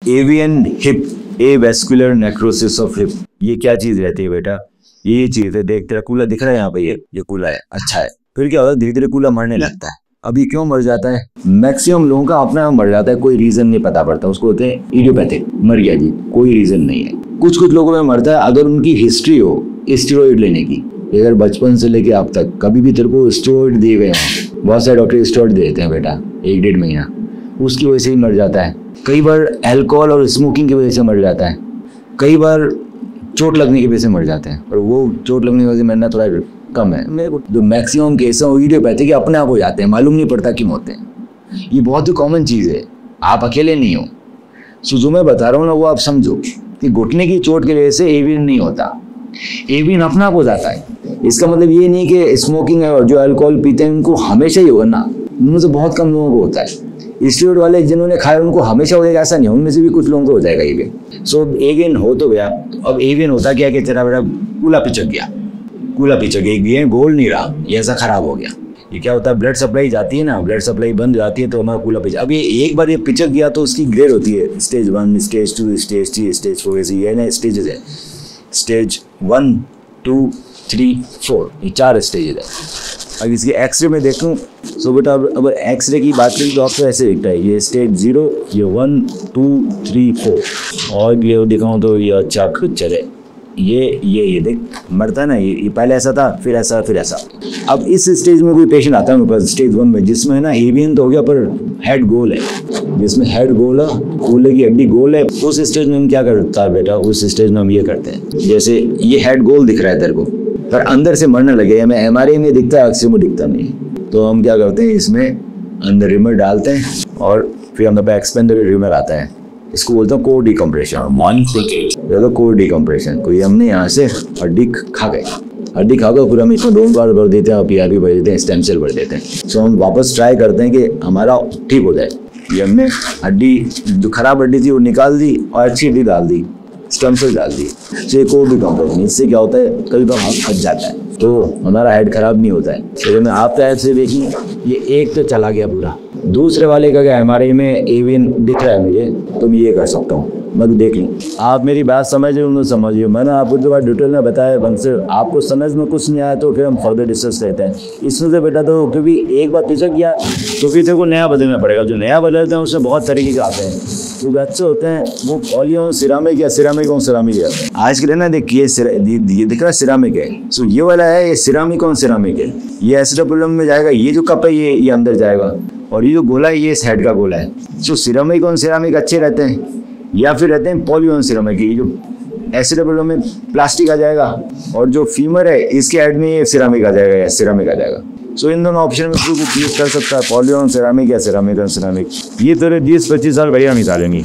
Avian hip, avascular necrosis of hip. ये क्या चीज रहती है बेटा? ये चीज है, देख तेरा कूला दिख रहा है यहाँ पे, ये कूला है, अच्छा है। फिर क्या होता है, धीरे धीरे कूला मरने लगता है। अभी क्यों मर जाता है? मैक्सिमम लोगों का अपना मर जाता है, कोई रीजन नहीं पता पड़ता, उसको होते हैं इडियोपैथिक, मर गया जी, कोई रीजन नहीं है। कुछ लोगों में मरता है अगर उनकी हिस्ट्री हो स्टेरॉइड लेने की। अगर बचपन से लेके अब तक कभी भी तेरे को स्टेरॉइड दिए गए हैं, बहुत सारे डॉक्टर स्टेरॉइड देते हैं बेटा 1-1.5 महीना, उसकी वजह से ही मर जाता है। कई बार अल्कोहल और स्मोकिंग की वजह से मर जाता है, कई बार चोट लगने की वजह से मर जाते हैं, और वो चोट लगने की वजह से मरना थोड़ा कम है। मेरे को जो मैक्सिमम केस है वो इडियोपैथिक अपने आप हो जाते हैं, मालूम नहीं पड़ता क्यों होते हैं। ये बहुत ही कॉमन चीज़ है, आप अकेले नहीं हो। सो जो मैं बता रहा हूँ ना वो आप समझो कि घुटने की चोट की वजह से एवियन नहीं होता, एवियन अपना आप हो जाता है। इसका मतलब ये नहीं कि स्मोकिंग और जो अल्कोहल पीते हैं उनको हमेशा ही होगा ना, उनमें से बहुत कम लोगों को होता है। स्टेरॉइड वाले जिन्होंने खाया उनको हमेशा हो जाएगा ऐसा नहीं, उनमें से भी कुछ लोगों को हो जाएगा एवियन। सो एवियन हो तो गया। अब एवियन होता क्या कि तेरा बेटा कूला पिचक गया, ये गोल नहीं रहा, ये ऐसा खराब हो गया। ये क्या होता है, ब्लड सप्लाई जाती है ना, ब्लड सप्लाई बंद जाती है तो हमारा कूला पिचक। अब ये एक बार ये पिचक गया तो उसकी ग्रेड होती है, स्टेज 1, स्टेज 2, स्टेज 3, स्टेज 4, ऐसे ये ना स्टेजेस है। स्टेज 1, 2, 3, 4, ये 4 स्टेजेस है। अब इसके एक्सरे में देखूं सो बेटा अब एक्सरे की बात करें तो आपको ऐसे दिखता है, ये स्टेज 0, ये 1, 2, 3, 4, और ये दिखाऊं तो ये अच्छा कुछ चले, ये देख मरता है ना, ये पहले ऐसा था, फिर ऐसा, फिर ऐसा। अब इस स्टेज में कोई पेशेंट आता है मेरे पास स्टेज 1 में, जिसमें ना एवियन तो हो गया पर हेड गोल है, जिसमें हेड गोल है, कूले की हड्डी गोल है। उस स्टेज में हम क्या करता है बेटा, उस स्टेज में हम ये करते हैं, जैसे ये हेड गोल दिख रहा है तेरे को, पर अंदर से मरने लगे, हमें एमआरआई में दिखता है, एक्सरे में दिखता नहीं, तो हम क्या करते हैं, इसमें अंदर रिमर डालते हैं और फिर हम एक्सपेंडर रिमर आता है, इसको बोलते हैं कोर डिकम्प्रेशन। कोर डिकम्प्रेशन, कोई हमने यहाँ से हड्डी खा गए, फिर हम इसको 2 बार भर देते हैं, पीआरपी भर देते हैं, स्टेम सेल भर देते हैं। सो हम वापस ट्राई करते हैं कि हमारा ठीक हो जाए। ये हमने हड्डी जो खराब हड्डी थी वो निकाल दी और अच्छी हड्डी डाल दी, स्टेम सेल डाल दी। तो कोर डिकम्प्रेशन, इससे क्या होता है, कभी कभी हाथ फट जाता है तो हमारा हेड खराब नहीं होता है। तो मैं आप ऐप से देखिए, ये एक तो चला गया पूरा, दूसरे वाले का क्या एमआरआई में एवियन दिख रहा है मुझे, तो मैं ये कर सकता हूँ, मैं देख लूँ। आप मेरी बात समझिए, मैंने आपको जो बात डिटेल में बताया, बंद से आपको समझ में कुछ नहीं आया तो फिर हम फर्दर डिस्कस करते हैं। इसमें से बेटा तो क्योंकि एक बार पिचक गया तो फिर तेरे को नया बदलना पड़ेगा, जो नया बदलते हैं उसमें बहुत तरीके के आते हैं, जो अच्छे होते हैं वो पॉलीऑन सिरामिक या सिरामिक है। आज के लिए ना देखिए ये दिख रहा है सिरामिक है, सो ये वाला है, ये सिरामिक है, ये एसिडोपुलम में जाएगा, ये जो कप है ये अंदर जाएगा, और ये जो गोला है ये इस हेड का गोला है। जो सिरामिक और सिरामिक अच्छे रहते हैं, या फिर रहते हैं पॉलीऑन सिरामिक, ये जो एसिडोपुलम में प्लास्टिक आ जाएगा, और जो फीमर है इसके हेड में ये सिरामिक आ जाएगा। सो इन दोनों ऑप्शन में यूज कर सकता है, पॉलीऑन सिरामिक या सिरामिक। ये तेरे 20-25 साल बढ़िया मिसालेंगी।